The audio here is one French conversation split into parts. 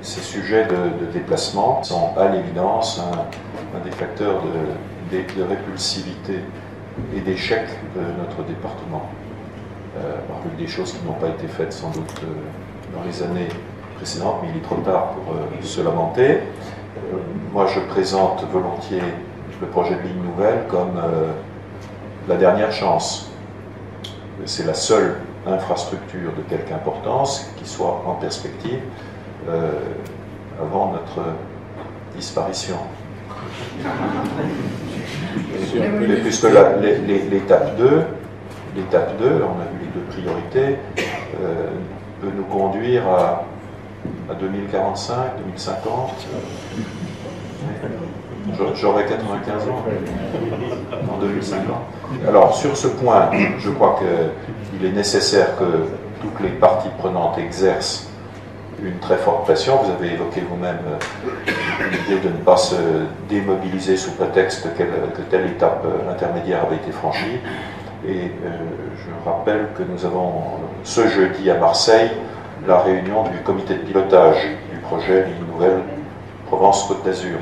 Ces sujets de déplacement sont à l'évidence un des facteurs de répulsivité et d'échec de notre département. Avec des choses qui n'ont pas été faites sans doute dans les années précédentes, mais il est trop tard pour se lamenter. Moi, je présente volontiers le projet de ligne nouvelle comme la dernière chance. C'est la seule infrastructure de quelque importance qui soit en perspective avant notre disparition. Mais puisque l'étape 2, on a vu les deux priorités, peut nous conduire à 2045, 2050. J'aurai 95 ans en 2050. Alors, sur ce point, je crois qu'il est nécessaire que toutes les parties prenantes exercent une très forte pression. Vous avez évoqué vous-même l'idée de ne pas se démobiliser sous prétexte que telle étape intermédiaire avait été franchie. Et je rappelle que nous avons ce jeudi à Marseille la réunion du comité de pilotage du projet Ligne Nouvelle Provence-Côte d'Azur.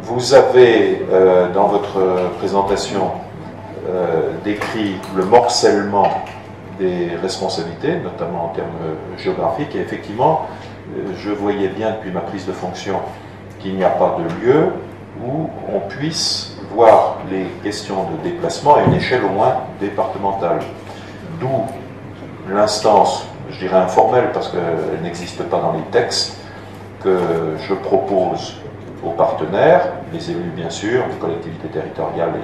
Vous avez dans votre présentation décrit le morcellement des responsabilités, notamment en termes géographiques, et effectivement, je voyais bien depuis ma prise de fonction qu'il n'y a pas de lieu où on puisse voir les questions de déplacement à une échelle au moins départementale. D'où l'instance, je dirais informelle, parce qu'elle n'existe pas dans les textes, que je propose aux partenaires, les élus bien sûr, les collectivités territoriales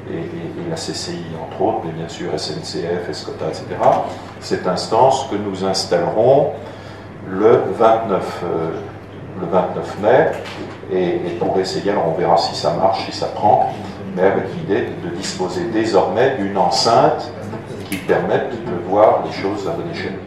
et la CCI entre autres, mais bien sûr SNCF, ESCOTA, etc., cette instance que nous installerons le 29 mai, et pour essayer, alors on verra si ça marche, si ça prend, mais avec l'idée de disposer désormais d'une enceinte qui permette de voir les choses à bonne échelle.